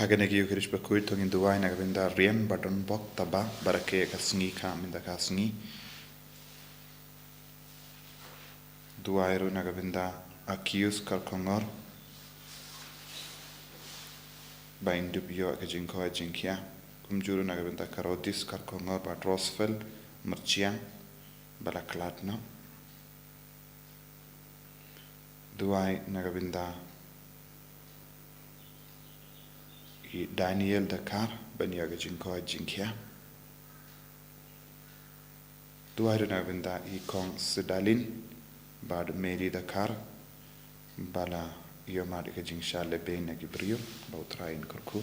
Haganegi ukirish Bakhuid tong in Dubai nagabinda riem baton bok taba barake ka Sngi kam inda ka Sngi Dubai ru nagabinda accuse karkongor ba indubio ka jingko jingkia kumjuru nagabinda karodis karkongor ba Rosfeld merciang balaklatno Dubai nagabinda i Daniel Dakar banyaga jingko jingkia Dubai nagabinda i kong Sedalin bad Mary Dakar bala yomad ka jingsha lebe na gibrio bautrain kurku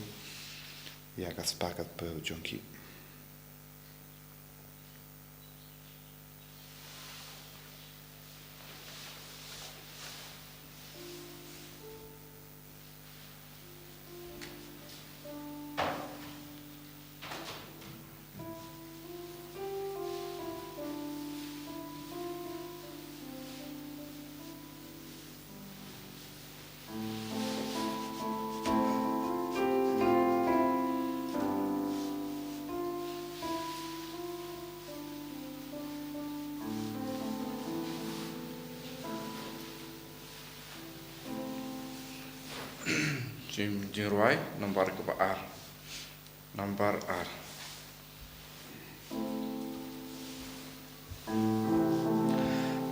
ya kaspakat pe jonki Jingruai nomor ke Ba-ar nomor ar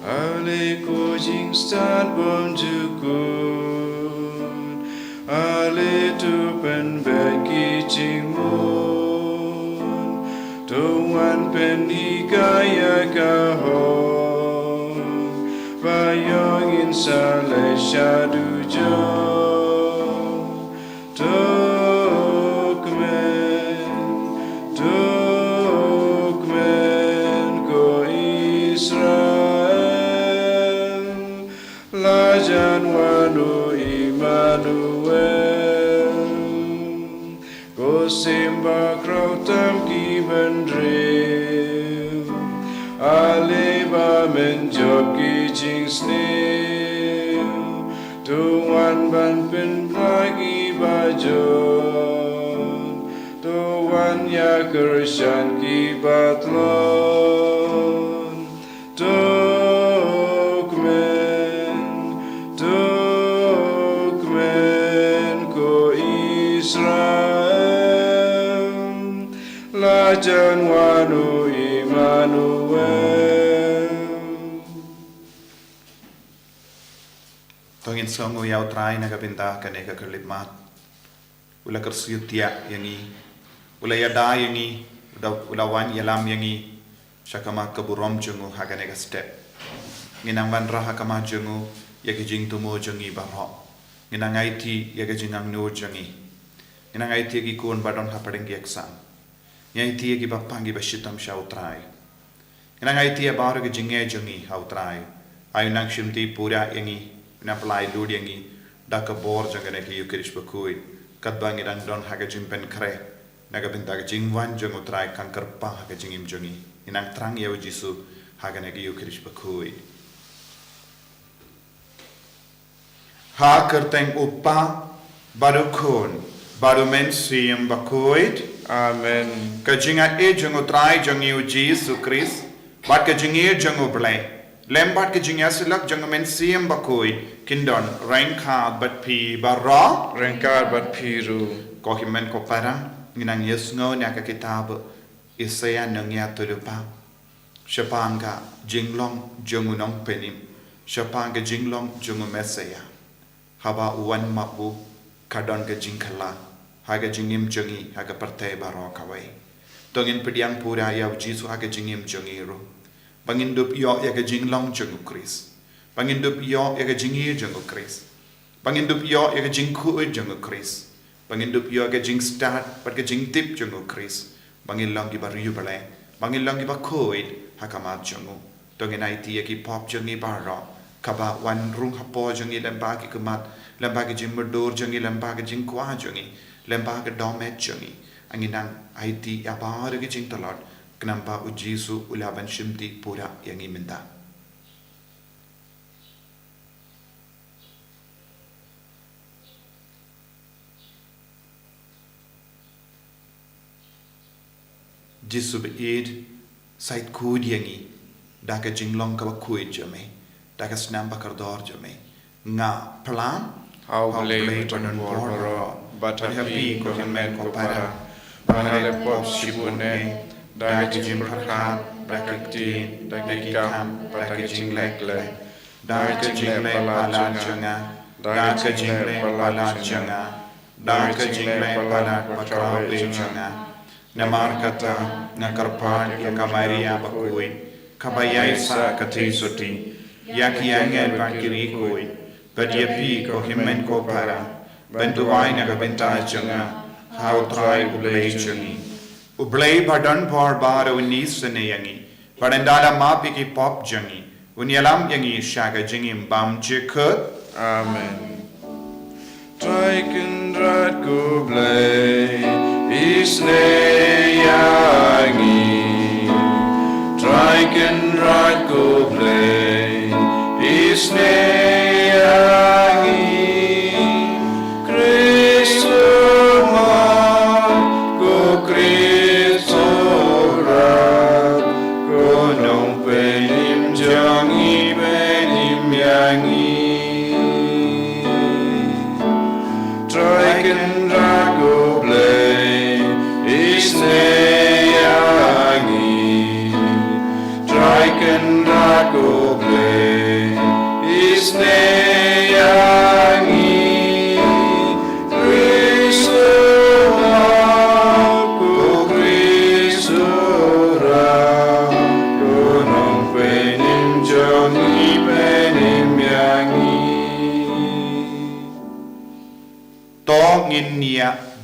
Ale ko jing stan bom jukun Ale tu pen bagi jing mun Tuan pen ikaya kahong Bayong insale syadu jong Tukmen ko Israel Lajan wanu Immanuel Ko simba krautam ki bendril Aliba menjob ki jing snil Tuan ban pen lagi bajon Tuan ya kershan ki batlon Tukmen ko Israel Lajan wanu Immanuel tongin songo yau trai nagabinda kaneka kerlimat ula kersyutia yangi ula yada yangi ula wan yalam yangi syakama keburom jungu haganega step nginang wan raha kama jungu yagi jing tumo jungi barho nginang IT yagi jingang no jungi nginang IT yagi kun badon hapadeng eksam nginang IT yagi bapangi bashitam syau trai nginang IT ya baru yagi jinge jungi hau trai ayunang shimti pura yangi napalai lud yangi daka bor jangane ki ukirish Bakhuid kadbangi dan don haga jimpen kre naga binta ga jingwan jangu trai kankar pa haga jingim jangi inang trang yaw jisu haga nagi ukirish Bakhuid ha kerteng upa baru kun baru mensiem Bakhuid Amen ka jinga e jangu trai jangi u jisu Kris bat ka jingi jangu blai Lembat ke jingya silak jangamen siem Bakhuid kindon rengka bat pi barra Rengkar bat piru ko himen ko para nginang yesngo nya ka kitab Isaya nangya tudupa Shapanga jinglong jungunong penim Shapanga jinglong jungu mesaya haba uwan mabu kadon ke jingkala haga jingim jungi haga partay baro kawai tongin pediang pura yaw jisu haga jingim jungi ro Pangindup yo yaga jinglong jungu Kris. Pangindup yo yaga jingir jungu Kris. Pangindup yo yaga jingku jungu Kris. Pangindup yo yaga jing start patka jing tip jungu Kris. Pangilong gi baru bale. Pangilong gi Bakhuid hakamat jungu. Tongin IT yagi pop jungi barro. Kaba wan rung hapo jungi lembagi kumat. Lembagi jing merdur jungi lembagi jing kwa jungi. Lembagi domet jungi. Anginang IT ya baru gi jing talot. Kenapa ujisu ulaban shimti pura yang iminta. jisu beid sait kud yangi daka jinglong ka Bakhuid jame daka Sngi Ba-ar jame nga plan How blame ton boro, but happy ko himen ko para, manale pop shibune, dagi jim prakan, dagi tin, dagi kam, dagi jinglek le, dagi jinglek pala janga, dagi jinglek pala janga, dagi jinglek pala pakrawe janga, namar kata ngakarpan ya kamaria Bakhuid, kabayai sa katisoti, yaki angel bangkiri koi. Badiapi ko himen ko para, bentuai na kabenta janga, how try ublay jangi. Ublay badan par bara unisane yangi, barandala mapi ki pop jangi, unyalam yangi shaga jingim bam jikut. Amen. Traiken drat ko blay, isne yangi. Traiken drat ko blay, isne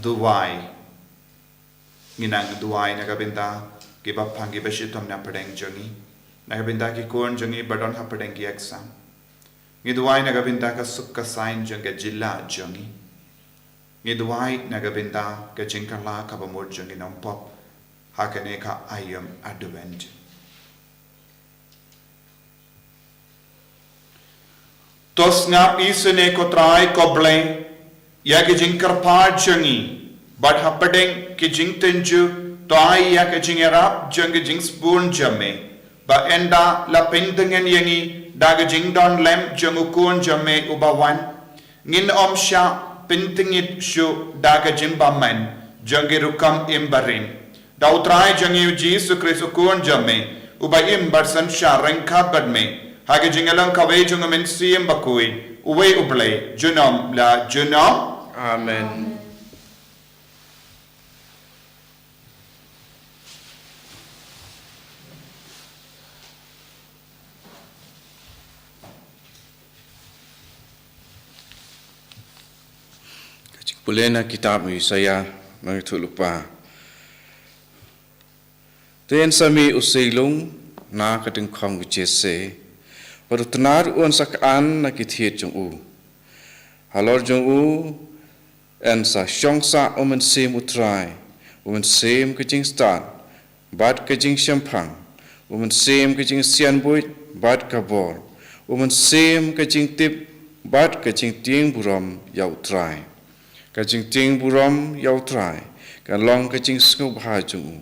Duwai nginang duwai nakabenta giba pangi beshitom na padeng jongi nakabenta ki kon jongi badon ha padeng ki exam ngiduwai nakabenta ka sukka sign jonga jilla jongi ngiduwai nakabenta ka jingkala ka bamur jongi nong pop hakane ka ayam advent tos ngap isene ko trai ko bleng ya ke jingkar pa jongi but happening ki jing tenju to ai ya ke jing erap jang jing spoon jame ba enda la pendengen yangi daga jing don lem jang ukun jame ubawan ngin om sha pentingit shu daga jing baman jang rukam imbarin da utrai jang yu jisu kristo kun jame uba imbar san sha rengka badme hage jing alang kawe jang men siem Bakhuid uwe ublay junom la junom. Amen. Pulena kitab Yesaya mangitulupa. Ten sami usilung na kading kong jese. Parutunar uan sakaan na kithiet jong u. Halor jong u en sa shongsa omen sem utrai. Omen sem kajing stan. Bad kajing shampang. Omen sem kajing sianbuit. Bad kabor. Omen sem kajing tip. Bad kajing tieng buram yau trai. Kajing tieng buram yau trai. Kan long kajing Sngi Ba-ar jong u.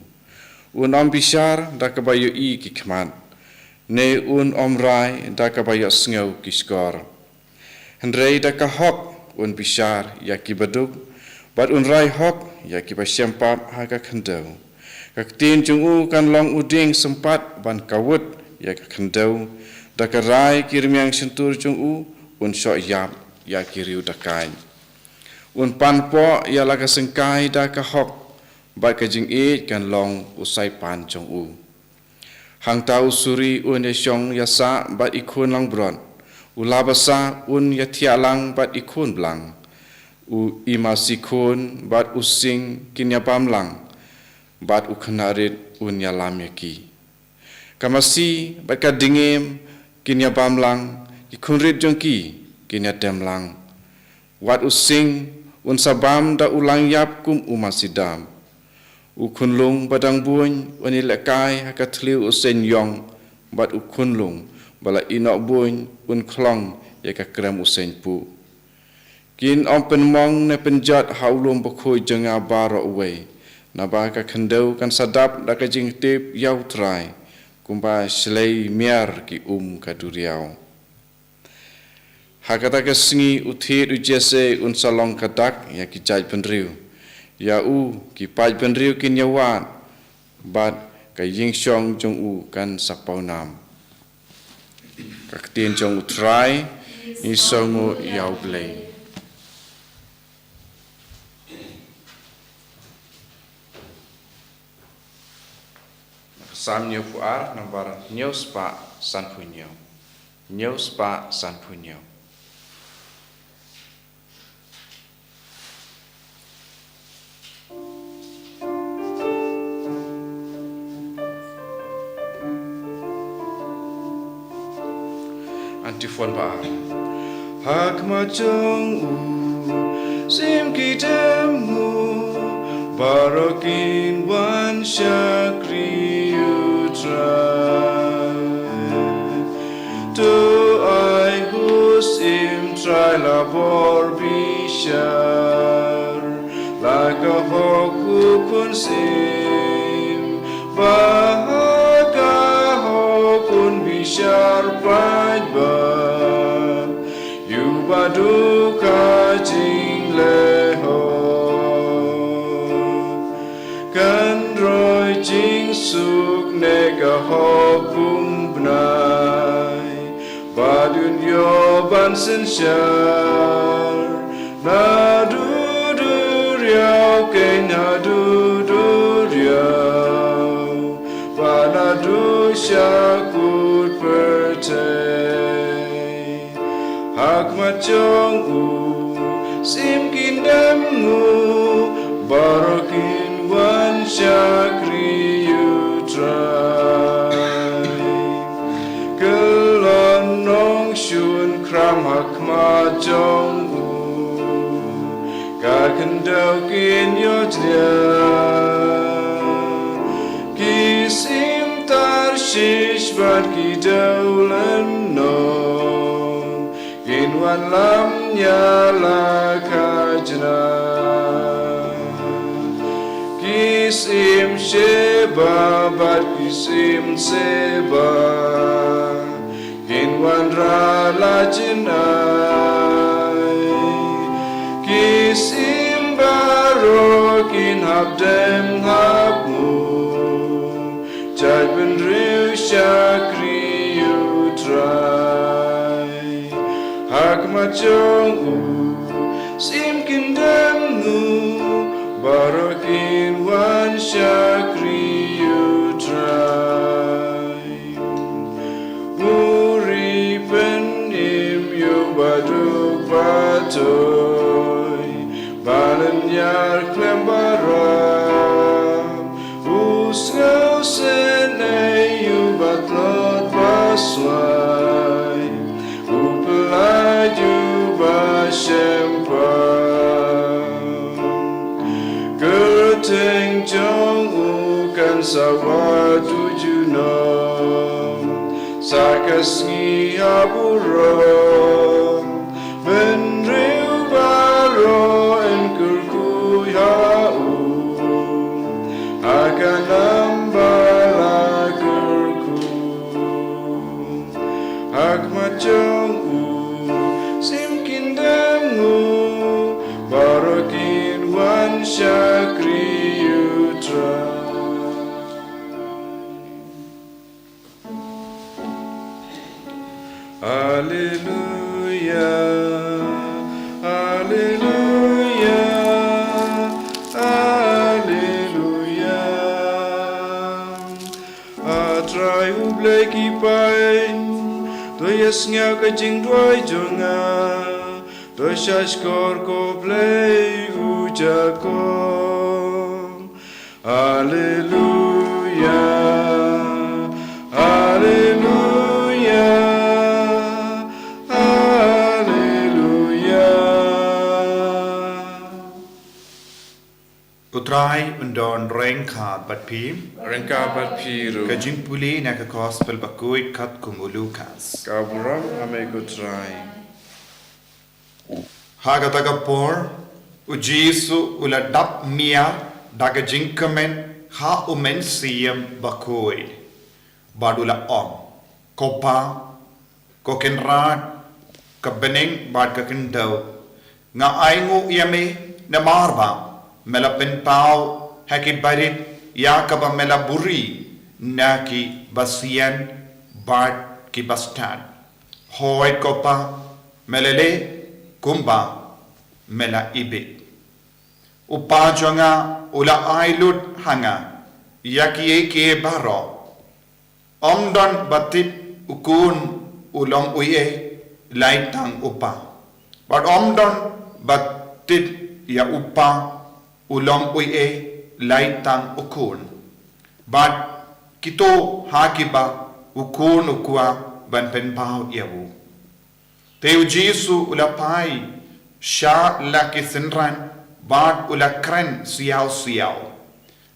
Un om bishar da kabayo i ki kman. Ne un om rai da kabayo sngaw ki skor. Henrei da ka hok un bishar ya ki badug. Bat un rai hok ya ki ba syempap ha ka khandau. Kak tin jong u kan long uding sempat ban kawut ya ka khandau. Da ka rai kirmiang sentur jong u un syok yap ya ki riu da kain. Un pan po ya la ka sengkai da ka hok. Bat ka jing e kan long usai pan jong u. Hang tau suri un ya syong ya sa bat ikun lang bron. Ulabasa un ya tialang bat ikun blang. U imasikun bat using kinya pamlang. Bat ukanarit un ya lam yaki. Kamasi bat ka dingem kinya pamlang. Ikunrit jongki kinya temlang. Wat using un sabam da ulang yap kum umasidam. Ukunlung badang buny wanilakai hakatliu usen yong bat ukunlung bala inok buny un klong yaka krem usen pu. Kin om penmong ne penjat haulum Bakhuid Sngi Ba-ar away Nabaka kendau kan sadap da ka jing tip yau trai kumpa slei miar ki kaduriau. Hakata ka sngi uthit ujese un salong kadak ya ki jai penriu. Ya ki pai penriu kin yawan bat ka ying shong jong kan sakpau nam. Ka tien jong trai ni songo yau blei. Sam nyo puar nambar nyo spa san punyo. Nyo spa san punyo. Antifon ba. Hak macong sim kitemu barokin wan syakri utrai to I husim try labor bishar laga hoku kun sim bahaga hokun bishar pajba yubaduka jing leho jing suk nega hopum bnai badun yo bansen shar na du riau ke na du riau bana du shakut pertei hak macong sim kindam barokin wan syakri utrai kelon nong shun kram hak majong ka kendau kin yodnya kisim tarshish bat ki daulan nong kin wan lam nyala kajna Kisim sheba bat kisim seba Kinwan rala jinai Kisim baro kin habdem habmu Jai benriu syakri utrai Hak macong sim kindemnu Barokin wan syakri utrai Muri penim yu baduk batoy Banen yar klem baram Usngau senay yu batlot basway Upelaju basyempa Teng jong kan sawa tuju nom sakasngi aburo benriu baro enkurku yau akan ambala kurku hak macong sim kindammu barokin wan syakri Hallelujah, Hallelujah, Hallelujah. Atrai ublai kipai, to yesnya kajing doi jonga, to shashkor ko blai ujako. Hallelujah, Hallelujah. Utrai undon rengka bat pim Rengka bat piru kajing puli na ka gospel Bakhuid kat kumulukas Kaburam ame kutrai Hagataga por u Jesu ula dap mia daga jingkamen ha umen siem bakhuid badula om kopa kokenrat kabening bad kakindau nga aingu yame na marba mela penpau haki barit yakaba mela buri naki basian bad ki bastan hoy kopa melele kumba mela ibe upajonga ula ailut hanga yaki ke baro omdon batit ukun ulong uye laitang upa but omdon batit ya upa ulong uye laitang ukun but kito hakiba ukun ukua ban penpau yawu teu jisu ulapai sha laki sinran bad ulakren siau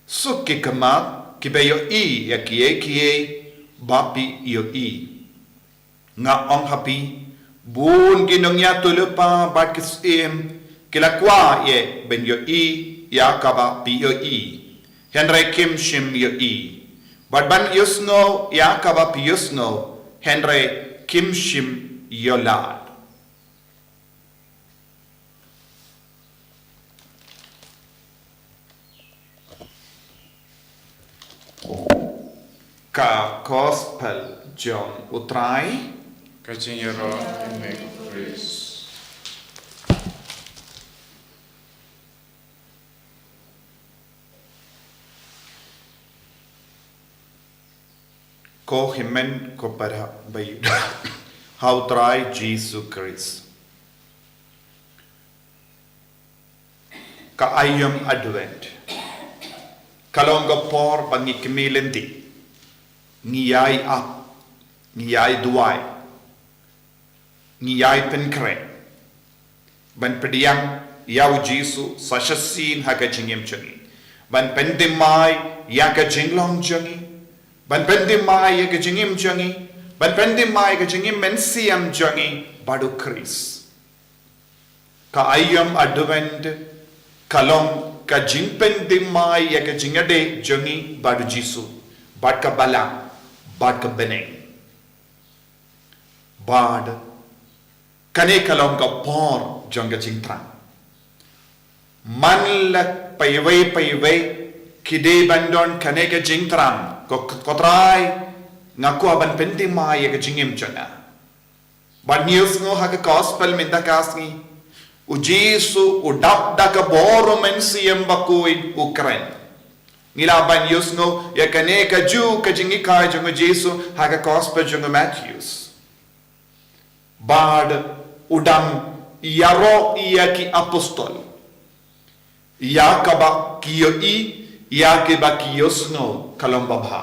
sukki kemat kibeyo i ya kie bapi yo i nga ong hapi bun ginong ya tulupa bad kisim kilakwa ye ben yo i ya kaba pi yo i henry kim shim yo i bad ban yusno ya kaba pi yusno henry kim shim yo lad ka gospel jong utrai Kajingero make praise. ko himen ko para bay how try Jesus Christ ka ayam advent kalonga por bangi kimilendi ngiyai ap ngiyai duai ngiyai penkre ban pediang yau jisu sashasin haga jingim changi ban pendimai yaga jinglong changi ban pendimai yaga jingim changi ban pendimai yaga jingim mensiam changi badu Chris ka ayam advent kalong ka jingpendimai yaga jingade changi badu jisu bad ka balang bad ka beneng bad kane kalong ka por jonga jingtrang man lak paiwai kide bandon kane ka jingtrang ko kotrai ngaku aban penting mai ka jingim chana bad news ngo ha ka gospel minda kasni u Jesu u dap da ka boro men siem Bakhuid Ukraine Nilaban yusno ya kane ka ju ka jingi kai jonga Jesu haga gospel jonga Matthews. Bad udam yaro iya ki apostol. Ya kaba kiyo ya ke ba kiyo sno kalomba bha.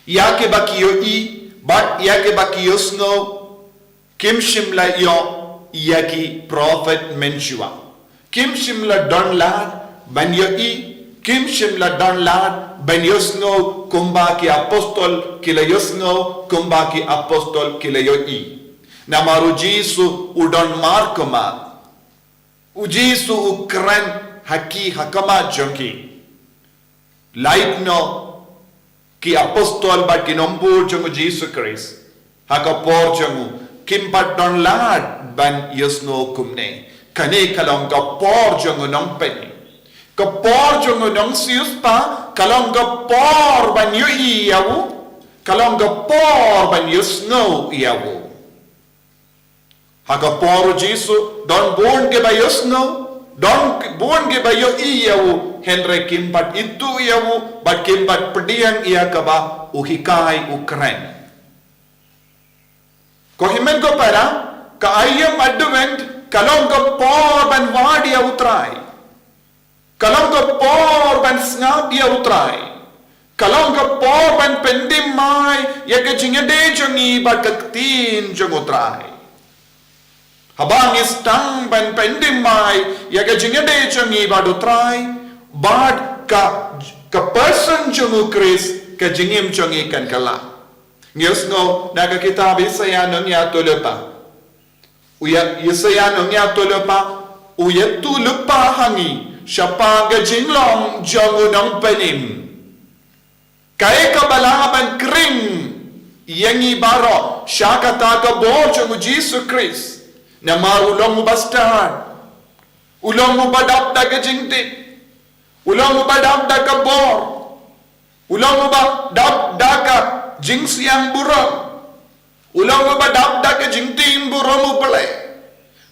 Ya ke ba kiyo but ya ke ba kiyo sno kim shimla yo ya ki prophet menshua. Kim shimla don lad ban yo Kim shimla dan lad ben yosno kumba ki apostol kila yosno kumba ki apostol kila yo namaru Jesu udon markoma u Jesu ukran haki hakama jonki light no ki apostol ba kinombur jongu Jesu Christ hakapor jongu kim pat don lad ban yosno kumne kane kalong ka por jongu nong pen kapor jongo nong sius pa kalong kapor ban yu iyawu kalong kapor ban yu snow iyawu hakapor Jesu don born ke ba yu snow don born ke ba yu iyawu henry kimpat itu iyawu bat kimpat pediang iya kaba uhikai ukren ko himen ko para ka ayam advent kalong kapor ban wadi utrai Kalong ka por ban snap dia utrai. Kalong ka por ban pendim mai ya ke jingade jongi ba kaktin jong utrai. Habang istang ban pendim mai ya ke jingade jongi ba utrai. Bad ka person jongu Chris ka jingim jongi kan kala. Ngios no naga kitab Isaya nong ya tulepa. Uya Isaya nong ya tulepa uya tulepa hangi siapa ga jinglong jong unong penim. Kaya kabalaban kring Sngi Ba-ar siya kataka bo jong Jesus Christ na marulong mo bastar. Ulong mo badap daga jingtit. Ulong mo badap daga bor. Ulong mo badap daga jing siang burong. Ulong mo badap daga jing tim burong mo pala.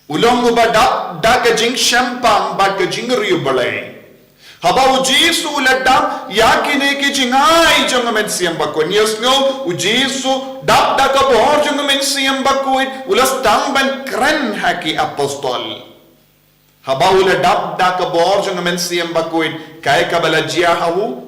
Ulong mo badap daga jing syampang baga jing riu pala. Haba ujisu uladam yakine ki jingai jong men siam bakun yesno ujisu dap daga bor jong men siam bakun ulas tangban kren haki apostol. Haba uladap daga bor jong men siam bakun kai kabala jia hawu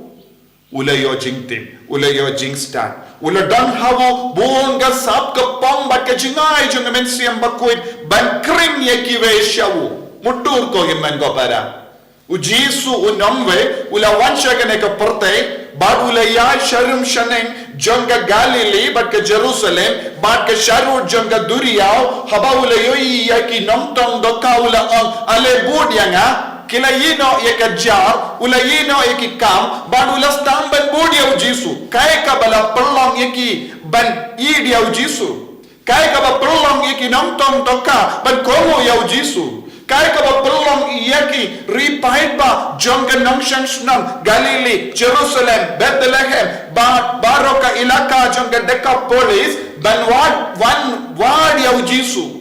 ulayo jingtim ulayo jingstan uladang hawu bonga sap ka pong bat ka jingai jong men siam bakun ban kren yaki ve shawu mutur ko himman ko para. Ujisu unamwe ula wansha ka pertai bad ula ya sharum shaneng jonga Galilee bad ka Jerusalem bad ka sharu jonga Duriao haba ula yoi ya ki nongtong doka ula ale bud yanga kila yino ya ka jar ula yino ya ki kam bad ula stang ban bud ya ujisu kai ka bala perlong ya ki ban id ya ujisu kai ka ba perlong ya ki nongtong doka ban komo ya ujisu kai ka ba perlong iyaki ripahit ba jongga nongshang snang Galilee Jerusalem Bethlehem baroka ilaka jongga Decapolis ban wad ya ujisu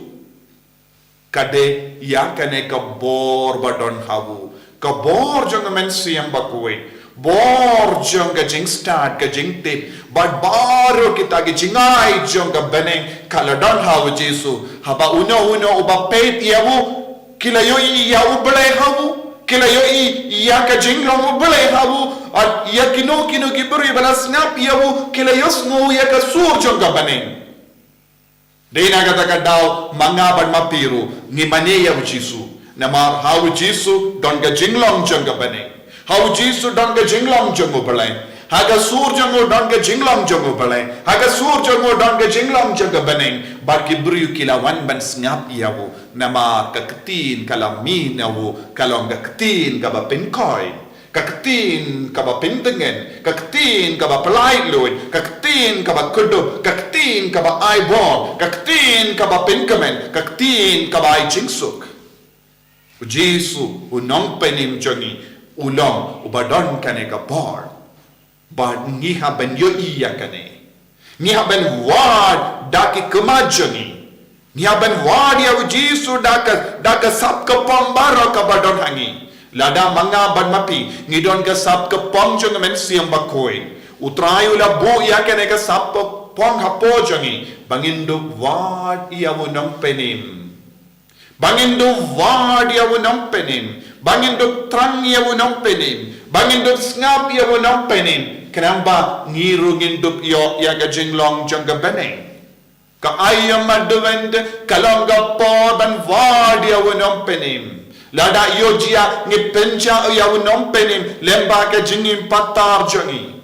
kade yakane ka bor badon hawu ka bor jongga men siam bakwe bor jongga jing start ka jing tip bad baro kita gi jingai jongga beneng kaladon hawu jisu haba uno uba pet yawu kila yoi ya ubelai hawu kila yoi ya ka jinglong ubelai hawu at ya kino kiburi bala snap yawu kila yosngo ya ka sur jongga baneng dena kata kadau manga ban mapiru ni mane ya ujisu namar hawu jisu don ga jinglong jongga baneng hawu jisu don ga jinglong jonggo belai haga sur jonggo don ga jinglong jonggo belai haga sur jonggo don ga jinglong jongga baneng bar kiburi kila wan ban snap yawu nama kaketin kala minawu kalong kaketin kaba pinkoy kaketin kaba pintengen kaketin kaba pelai luin kaketin kaba kudu kaketin kaba aibon kaketin kaba pinkemen kaketin kaba ai jingsuk ujisu unong penim jongi ulong ubadon kane ka bor bad ngiha ben yo iya kane ngiha ben wad daki kemajongi Niaban wadia ujisu daka sap ke pambara ka badon hangi. Lada manga ban mapi ngidon ka sap ke pong jong men siam bakoi. Utrayu la bo ya kene ka sap pong hapo jongi. Bangindu wad ia unong penim. Bangindu wad ia unong penim. Bangindu trang ia unong penim. Bangindu ngap ia unong penim. Kenapa ngiru ngindup yo ya ka jinglong jong ka beneng. Ka ayam madwend kalongga por ban wadia unong penim lada yojia ni penja ya unong penim lemba ka jingim patar jongi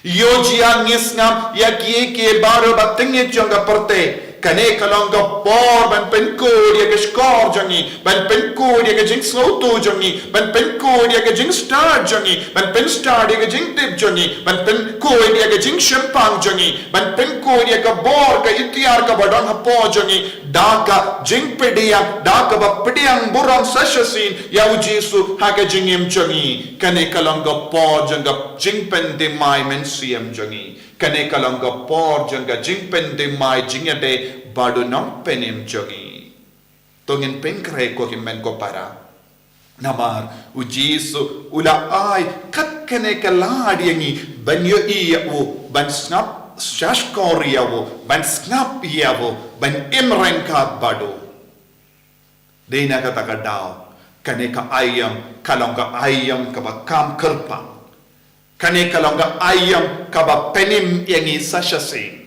yojia ngisngam ya kieke baro batinge jonga porte kane kalongga por ban penko dia ke skor jongi ban penko dia ke jing sloto jongi ban penko dia ke jing star jongi ban pen star dia ke jing tip jongi ban penko dia ke jing champang jongi ban penko dia ke bor ka itiar ka badon hapo jongi daka jing pedia daka ba pediang burang sashasin ya ujisu ha ke jingim jongi kane kalongga por jonga jing pen de mai men siam jongi kane kalongga por jonga jing pen de mai jingade badu nom penim jongi tongin penkre ko himmen ko para namar ujisu ula ai kat kene kaladi yangi banyo iyawo ban snap shashkoriyawo ban snap iyawo ban imrenka badu dena kata kadao kane ka ayam kalongga ayam ka bakam kerpang kane kalongga ayam ka ba penim yangi sashase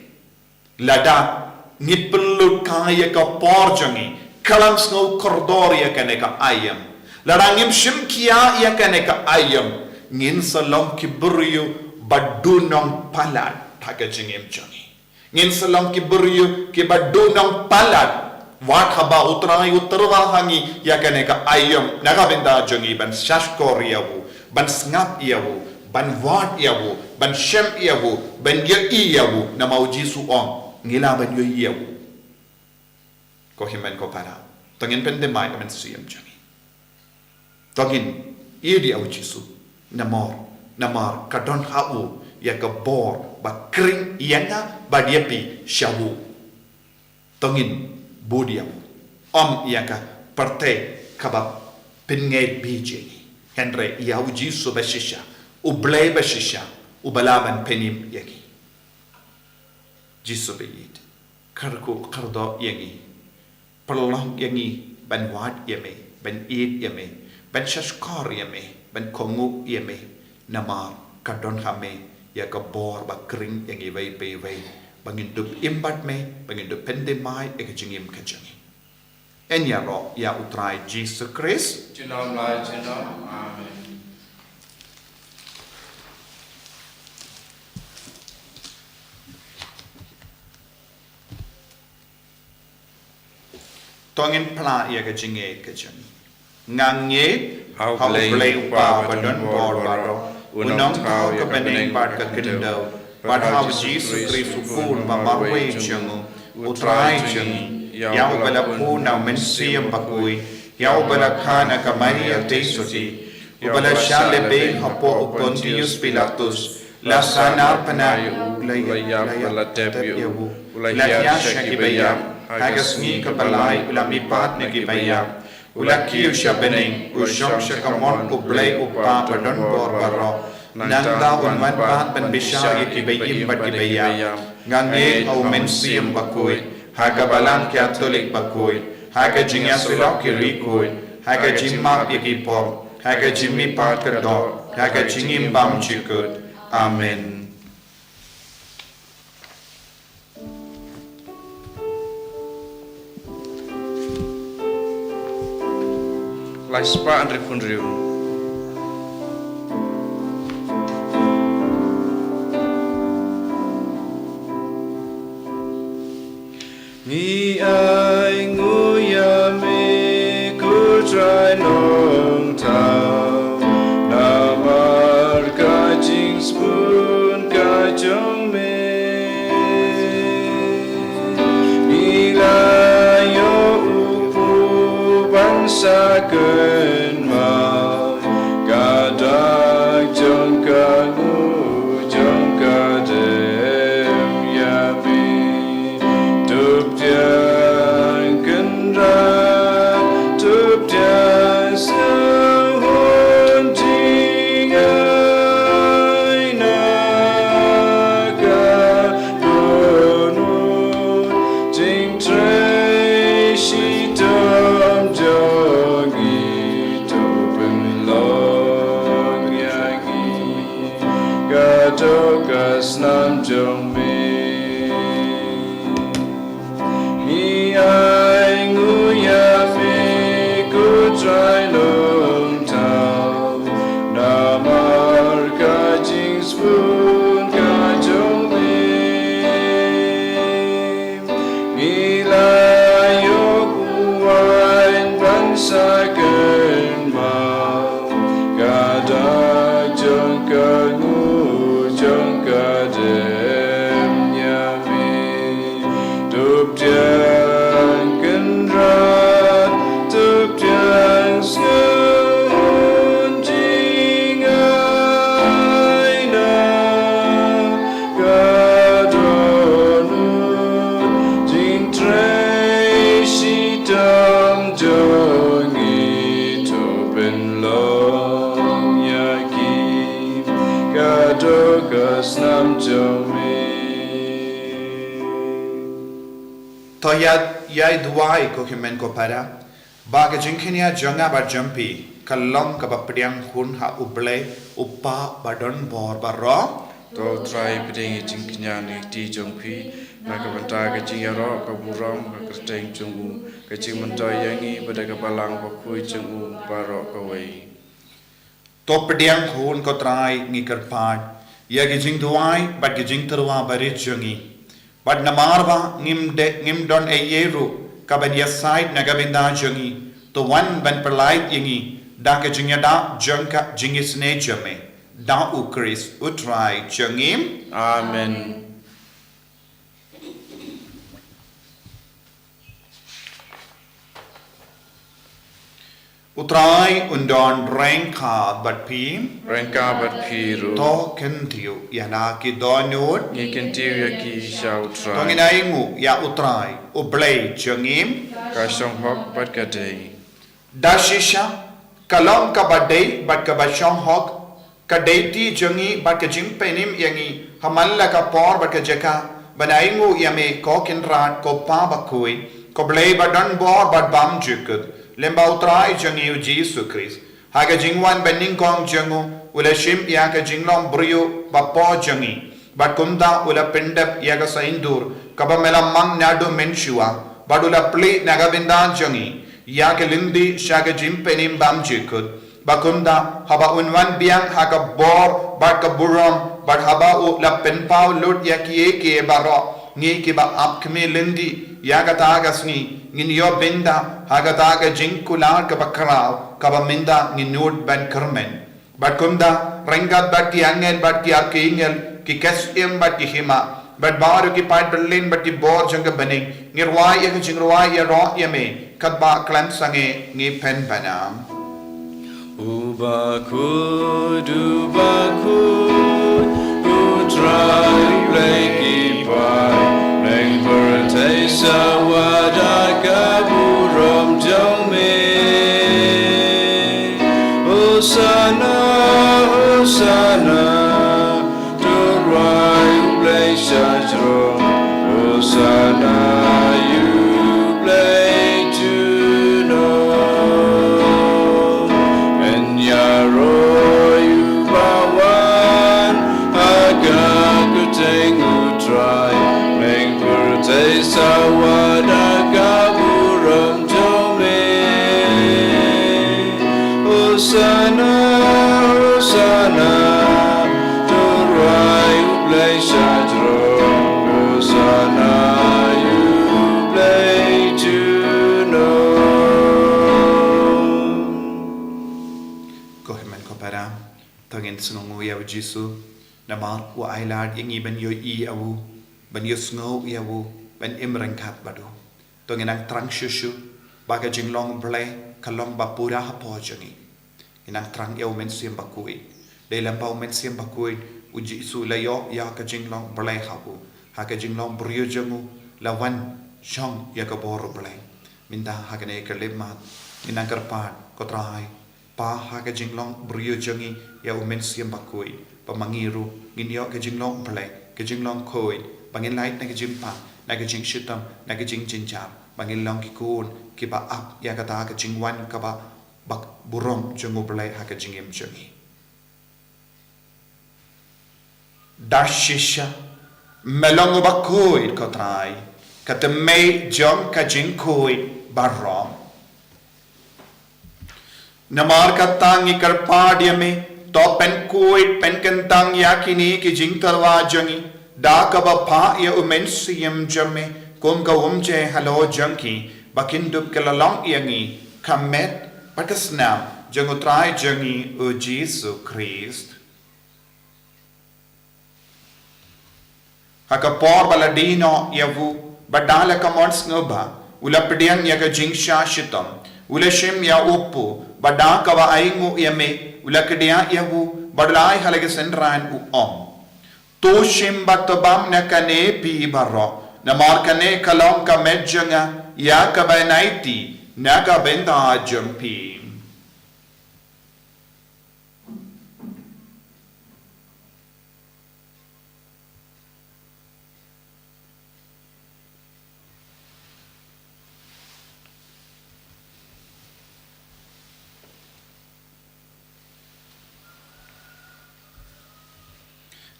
lada ni perlu kaya ka porjangi kalang snow koridor ya kane ka ayam larangim shimkia ya kane ka ayam ngin salong kiburyo badunong palat taga jingim jangi ngin salong kiburyo ki badunong palat Wat haba utrai uterwa hangi ya kene ka ayam naga benda jongi ban shashkor yawu ban snap yawu ban wat yawu ban shem yawu ban ye yawu na mauji su on ngila ban yo yawu ko himen ko para tangin pende mai ban siyam jongi tangin idi au jisu namar kadon hau ya ka bor ba kring yanga ba diepi shawu tangin Budiam yaka parte kaba pinngay BJ Henry yaw jisu bashisha ublay bashisha ubalaban penim yaki jisu beyit karku kardo yangi perlong yangi ban wad yame ban id yame ban shashkar yame ban kongu yame namar kadon hame yaka bor ba kring yangi way pay way bangindup imbat me bangindup pendemai ekajingim kajangi enya ro ya utrai Jesus Christ Jinom lai jinom amen tongin pla ya kajinge kajangi ngange how play pa badon bor baro unong tau ka beneng bat ka kendo But how Jesus Christ upun mamarwe jangu utrai jangi yau balapu na mensiyam bakui yau balakana ka Maria tesuti ubala shale be hapo Pontius Pilatus la sanar pana ulaya tebu ulaya shakibaya hagasni ka balai ulamipat na gibaya ulaki ushabening usham shakamon ublay upa padon bor baro Nanda unwan pat ban bisha ikibayim bat kibaya ngange au mensiyam bakui haga balang Catholic bakui haga jingya silok kirikui haga jimma ikipom haga jimmi pat kador haga jingim bam chikut amen Laispa Andre Fundrium Ni ai nguya me ku trai nong tao na mar ka jing spoon ka jong me ni la yo upu ban sa ken ma ka dak jong ka ngu jong ka dem ya me Nam jong me ni ai nguya me ku trai long tao na mar ka jing spoon ka jong me ni la yo ku wain ban sa ken ma ka da jong ka ngu jong ka Nam jong me to yai duai ko himen ko para baga jinkhinia jonga ba jampi kalong ka bapriang hun ha uble upa badon bor baro to try piding jinknya ni ti jong pi na ka banta ka jingaro ka buram ka kerteng jong ka jing manta yangi pada ka balang ko kui jong baro ka wei to pediang hun ko trai ngi karpat ya gijing duai bat gijing terwa barit jongi bat namarwa ngim don e yeru kaban yasait nagabinda jangi to one ban perlait yangi da ka jingya da jangka jingis ne jame da u Chris utrai jangim Amen. utrai undon rengka bat pi Rengka bat piru. to kentiu yana ki donut Ngikin tiu ki shau try. tonginai ngu ya utrai ublay jangim Kashong hok bat kadei. dashisha kalong ka badai bat ka bashong hok ka deiti jangi bat ka jingpenim yangi hamalla ka por bat ka jaka banaingu yame ko kinrat ko pa bakhuid ko blay badan bor bat bam jukud lemba utrai jangi u Jesus Christ haga jingwan bening kong jangu ula shim ya ka jinglong brio ba po jangi bat kumda ula pendap ya ka saindur kaba melamang nadu menshua badula pli nagabindan jangi ya ke lindi shaga jimpenim bam jikud bakunda haba unwan biang haga bor bat ka buram bat haba u la penpau lut ya ki ke baro ngi ki ba ap kme lindi ya ga taga sni ngin yo binda haga taga jinkular ka bakrao ka ba minda ngin nut ban kermen bakunda rengat bat ki angel bat ki akingel ki kesim bat ki hima but baru ki pat berlin but ki bor janga bani ngirwai ya jingwai ya ro ya me kat ba klan sange ngi pen banam Bakhuid, utrai bleki pai, reng pertesa wadaka buram jong me. Hosanna, Hosanna, turai blei shajro. Hosanna, you blei to know. Sawadaka buram jome Hosanna, Hosanna Turai ublei shajro Hosanna ublei juno kohemen kopara tangin snongu ya jisu namar wa ailad ingi ban yo I awu ban yo sngo yawu ban imrangkat badu tonginang trang shushu baga jinglong blay kalong bapura hapo jangi inang trang yaw men siem bakhuid de lampau men siem bakhuid uji su layo ya ka jinglong blay habu ha ka jinglong brio jangu lawan shong ya ka bor blay minda ha ka ne ka lemmat inang karpan kotrai pa ha ka jinglong brio jangi ya men siem bakhuid pamangiru nginyo ka jinglong blay ka jinglong khoi bangin light na ka jimpa nagajing shitam nagajing jinjam bangin long ki kun ki ba ap ya kata ka jingwan ka ba bak burom jungu belai ha ka jingim jungi dashisha melong bakhuid ko trai ka te mei jong ka jing khoi barom namar ka tangi karpad yame to pen khoi pen kentang yakini ki jing talwa jungi da ka ba pha ya umensiam jame kum ka umje halo janki bakindup kelalong yangi kamet patasnam jangutrai jangi o Jesus Christ haka por baladino yavu badala ka mons ngoba ulapdian yaga jingsha shitam ulashim ya upu badaka wa aingu yame ulakdia yavu badlai halage senran u Toshim batabam na kane pi baro na markane kalong ka medjanga ya ka banaiti na ka benda jampi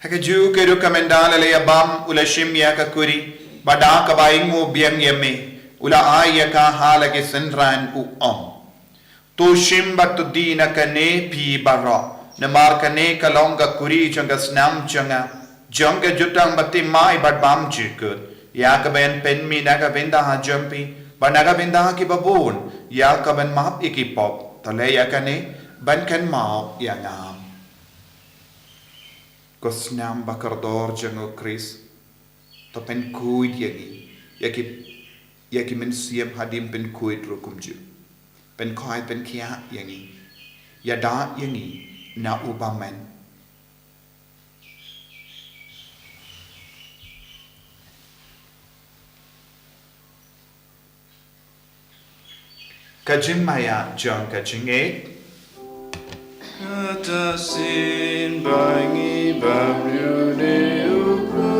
Hakaju ke rekomendal le abam ulashim ya ka kuri bada ka baingu biang yeme ula aya ka halage senran u to shim bat dina ka ne pi baro na mar ka ne ka longa kuri changa snam changa jonga jutang bati mai bat bam jikut ya ka ben pen mi na ka benda ha jampi Banaga binda ki babun, ya ka ban map ikipop, tale ya kane, ban kan mau ya ngam. Kosnam bakardor jango Chris, to pen kuid yagi, yaki men siam hadim pen kuid rukumju. Pen koi pen kia yangi, yada yangi, na ubamen. Kajing maya jong kajing Kata sin bangi babru de uku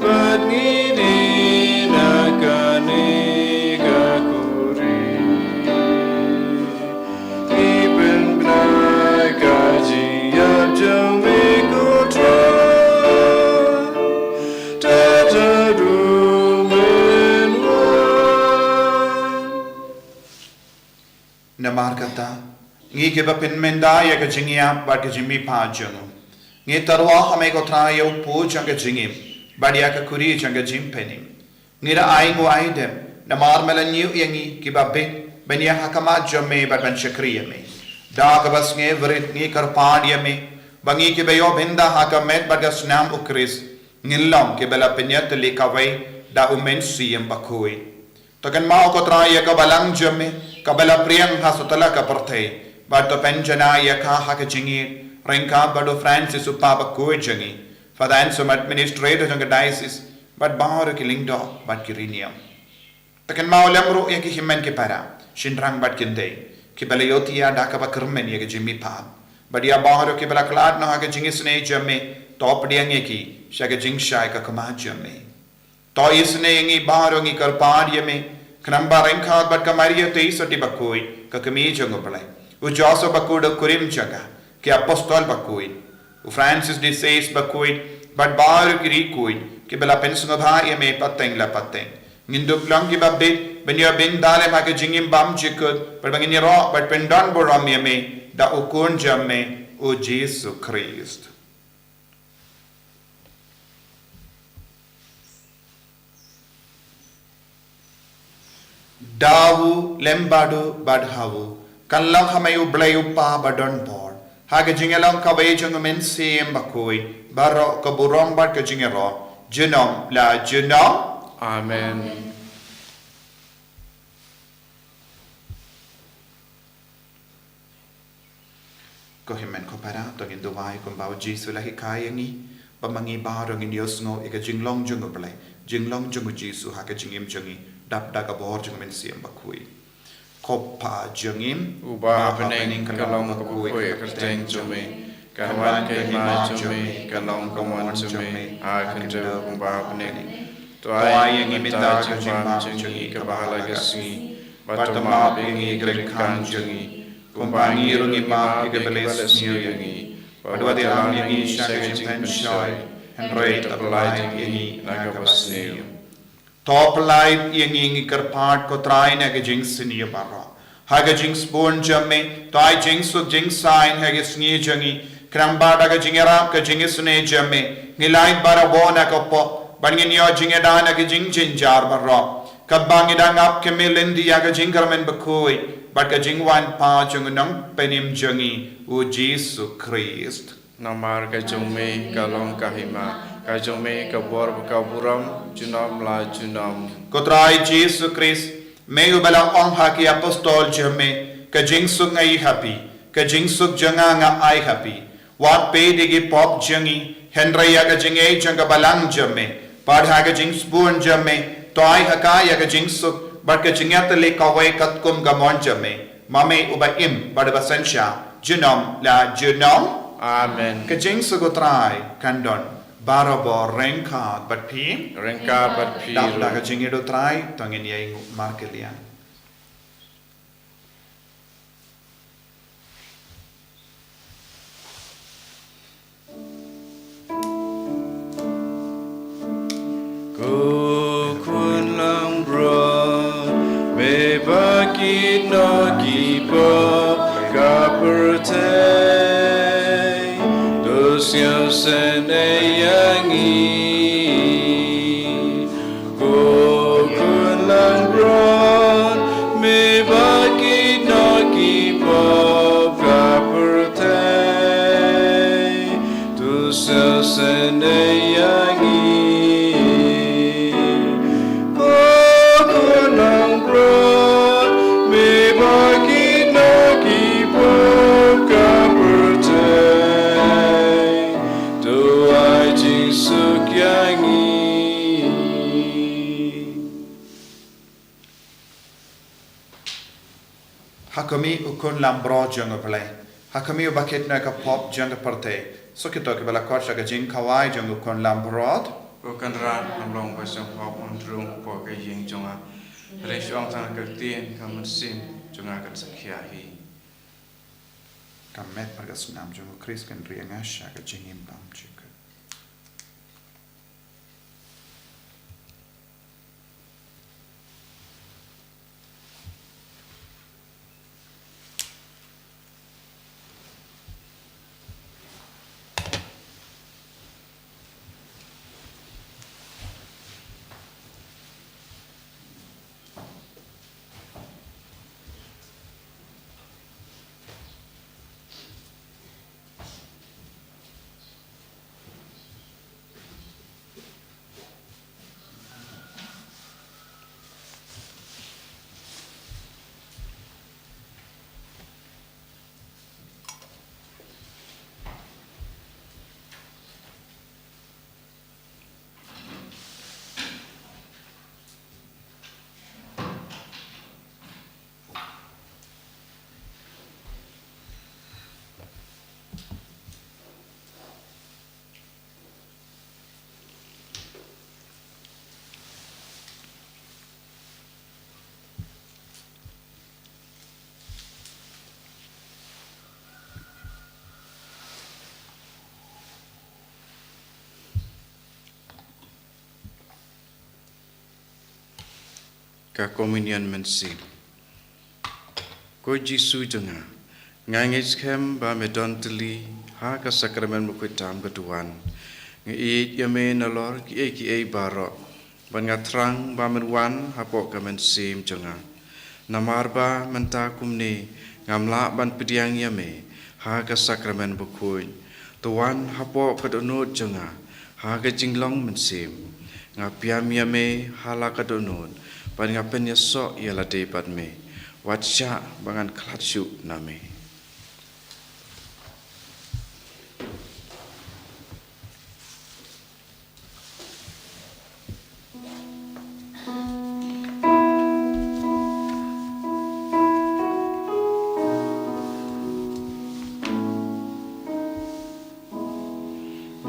Bat ngini nakani kakuri Iben bnai kaji yap jong mikutra Tata rumen Namar kata, ngi ke bapin menda ya ka jingia ba ka jimi pa jungu. Ngi tarwa hame ko tra yo pu jang ka jingim, ba dia ka kuri jang ka jim penim. Ngi ra ai ngo ai dem, namar melan yu yangi ki ba bin, ben ya hakama jome ba ban shakriya me. Da ka bas ngi vrit ngi kar pa dia me, ba ngi ke be yo benda hakamet ba ga snam ukris, ngi lam ke bela penyat li ka wai da umen siyem Bakhuid. Tokan mau ko tra ya ka balang jome, kabala priyang hasutala ka partay, bato penjana ya ka haka jingi, ringka bado Francis upa Bakhuid jangi, fadan sum administrator jang diocese, but bahar ki lingdo, but kiriniam. Takan mau lemro ya ki himen ki para, shinrang bat kinde, ki bala yoti ya daka ba kermen ya ki jimmi pa, but ya bahar ki bala klad no haka jingi sne jamme, top diang ya ki, shaka jing shai ka kama jamme. To isne ngi bahar ngi karpad ya me, Knamba ringka bat kamaria te isoti Bakhuid, ka kami jango balai. U Joseph Bakhuid kurim jaga, ki apostol Bakhuid. U Francis de Sales Bakhuid, bat bar ki rikuid, ki bela pensunga bha ya me pateng la pateng. Nginduk lang ki babit, ben ya bin dale ma ka jingim bam jikut, bat bangin ro, bat pendon boram ya me, da ukun jamme, u Jesu Christ. Dawu lembadu badhawu kallang hamayu blayu pa badon por haga jingelang kawai jung men sim Bakhuid baro kaburong bad ka jingero junom la junom Amen. Ko himen ko para to ngin duwai ko bawo Jesu lahi kayangi pamangi baro ngin yosngo ika jinglong jung blai jinglong jung Jesu haga jingim jungi dap daga bor jung men sim Bakhuid kopa jungim Uba pening kalong Bakhuid kerteng jume kawan ke ma jume kalong kawan jume akan jauh uba pening Tuai yang minta jumam jungi kebahala gasi batu ma bengi grekkan jungi kumbangi rungi ma kebeles jungi padua diam yang shaga jimpen shoy and rate of light yang nagabasniu Top light yang kerpat ko try na ke jing sini baro. Haga jing spoon jamme, toy jing su jing sign haga sngi jangi, kramba daga jingera ka jing sune jamme, ngilai bara bona ka po, bangin yo jingeda na ke jing jinjar baro. Kabang idang up ke melindi haga jing karmen Bakhuid, but ka jing wan pa jung nang penim jangi u Jesu Christ. Namar ka jume kalong kahima Kajome kabor kaburam junam la junam. Kotrai Jesu Christ, meyu bala ong haki apostol jame, ka jingsuk ngai happy, ka jingsuk janga nga ai happy. Wat pe digi pop jangi, henrya ka jingai janga balang jame, padha ka jingspun jame, toy haka ya ka jingsuk, but ka jingat le kawai katkum gamon jame, mame uba im bada basansha, junam la junam. Amen. Ka jingsuk kotrai kandon. Barabo rengka bat pi Rengka bat pi dak dak jingido trai tangin yai markelian Ko kun lang bro me bakit no gipo kaperte dosyo sen yangi ko sel seneyangi Nang bro me Bakhuid na kipop ka percay do ai jing suk yangi Hakami ukun lambro jong play. Hakami Bakhuid na ka pop jong parte. So kita ke bala kwat ka jing kawai jong ukun lambrod. Bukan rat amlong pasang pop mandrung po ke ying jonga resh ong tan ka tien ka sim jonga kan sakhiahi Kamet pergas nam jong Chris kan riangasha ka jing impam chika. ka komunion mensi ko jisu jonga ngangis kem ba medontli ha ka sakramen Bakhuid tam keduan ngi yame nalor ki baro ban ngatrang ba menwan hapo ka mensim jonga namar ba menta kumni ngamla ban pediang yame ha ka sakramen Bakhuid tuan hapo ka donut jonga ha ka jinglong mensim ngapiam yame hala ka donut ban ngapen yasok ialah debat me wacha bangan klatsu name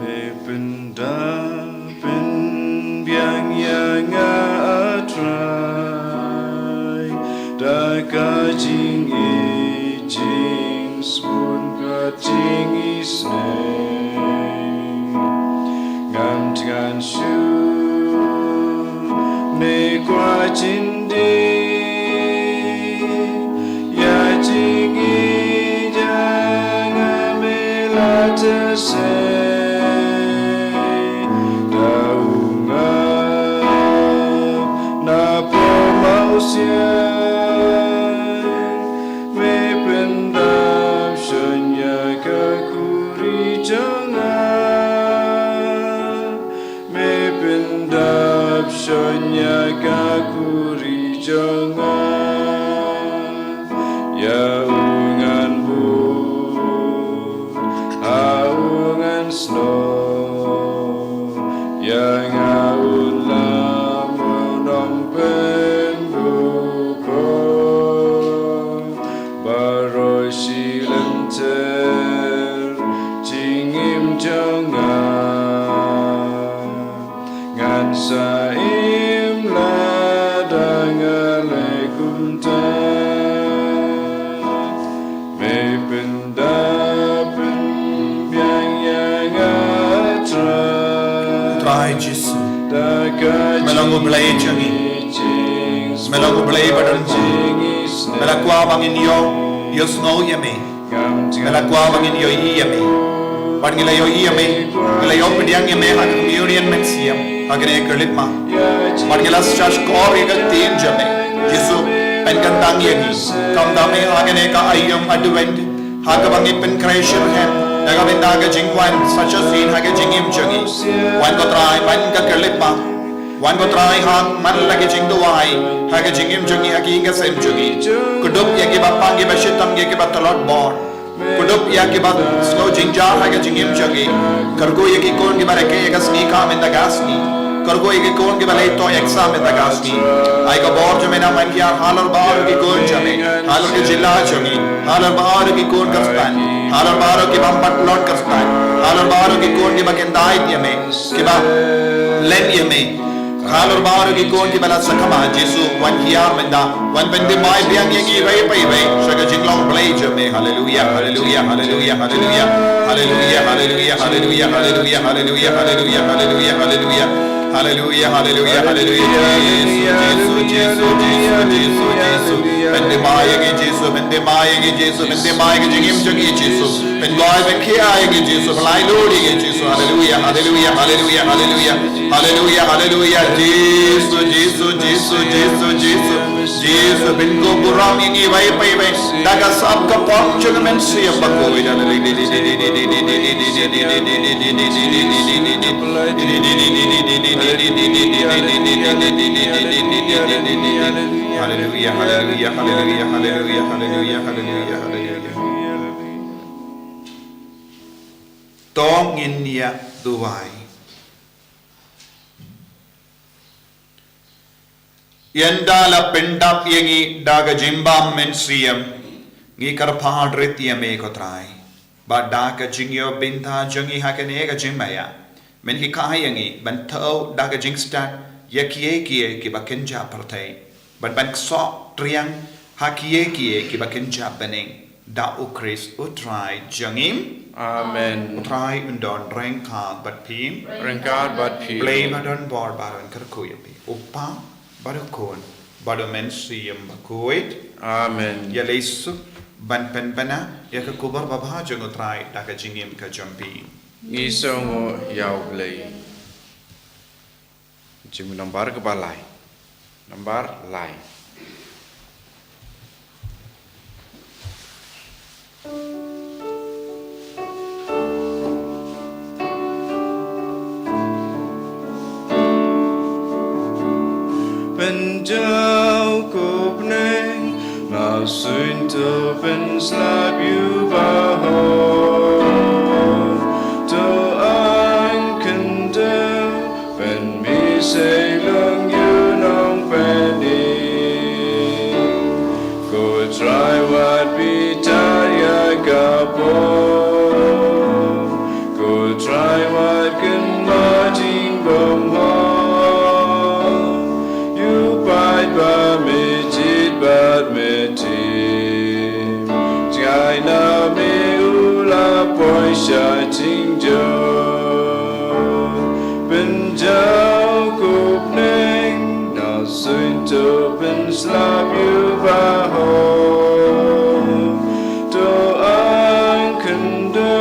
me benda pen biang yang atrai da ka jing e jing spoon ka jing isne ngam tigan shu ne kwa jinde ya jing e jang amela se me pendam shanya ka kuri janga me pendam shanya ka kuri janga ya ungan bu aungan snow ya ngaulam nom Saim ladang alaikum ta me pendapen biang yang Try Jesus. Melango blay jangi. Melango blay badan. Melakwa bangin yo yosno yame. Melakwa bangin yo yame. Bangila yo yame. Gila yo pediang yame hak communion mensiam. Agane kerlitma. Bangila church kor yegal tin jame. Jesus penkantang yagi. Kam dame agane ka ayam advent. Hak bangin pen creation hem. Daga binda ka jingwan sacha sin ha ka jingim jangi. Wan ko try man ka kerlipa. Wan ko try hang man lagi jing duwai. Ha ka jingim jangi ha ki inga sem jangi. Kudup ya ki bapang ki bashitam ya ki batalot bor. Kudup ya ki bat slow jingja ha ka jingim jangi. Kargo ya ki kon ki bareke ya ka snika min da gasni. Kargo ya ki kon ki balay to exam min da gasni. Ay ka bor jo mena man kiya halar baar ki kon jame. Halar ki jilla jangi. Halar baar ki kon kastan. Halar baar ki bampat lot kastan. Halar baar ki kon ki bakendait yame. Ki ba len yame. Halar baar ki kon ki bala sakama Jesu wan kiyar menda wan bende mai biang yengi rai pai bai shaga jinglong play jame. Hallelujah hallelujah hallelujah hallelujah hallelujah hallelujah hallelujah hallelujah hallelujah hallelujah hallelujah hallelujah Hallelujah, hallelujah, hallelujah, Jesus, Jesus, Jesus, Jesus, Jesus. Bende maayegi Jesus, bende maayegi Jesus, bende maayegi jingim jangi Jesus. Bendoy benki aayegi Jesus, malai lodi ge Jesus. Hallelujah, hallelujah, hallelujah, hallelujah, hallelujah, hallelujah, Jesus, Jesus, Jesus, Jesus, Jesus, Jesus. Benko buram yengi vai pai vai. Daga sab ka pom jang men siya Bakhuid. Hallelujah, hallelujah, hallelujah, hallelujah, hallelujah, hallelujah, hallelujah, hallelujah. Tong in ya duwai. Yenda la pendap yengi daga jimbam men siyam ngi karpad ritya ko trai. Ba daga jingyo binta jangi hakanega jimbaya. Men ki kahayangi ban tau daga jingstat ya kie ki bakenja partai ban so triang ha kie ki bakenja bening da ukris utrai jangim Amen. utrai undon rengkad bat pim Rengkad bat pim play badon bor baron kerkuyapi upa badokon badomen siyam Bakhuid. Amen. Ya lesu ban penpena ya ke kubar babha jang utrai daga jingim ka jampi Isongo yau blei. Jimu nambar ke balai. Nambar lai. Penjau ku peneng, mau sunto pen slap you bahor. Say long you long penny. Go try what we try gapo. Go try what can marching bomb home. You bite by me, cheat but me team. China me ula boy shouting Joe. Benja to pen slap you bahor to unkendo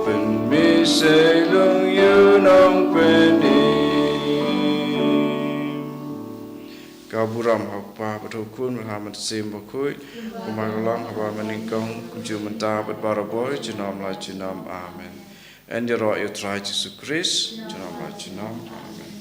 pen mi say long you nong penny kaburam hapa patokun Muhammad sim Bakhuid kumagalong hapa meningkong kunju mentah bat baraboy jenam la jenam amen and your try Jesus Christ jenam la jenam amen.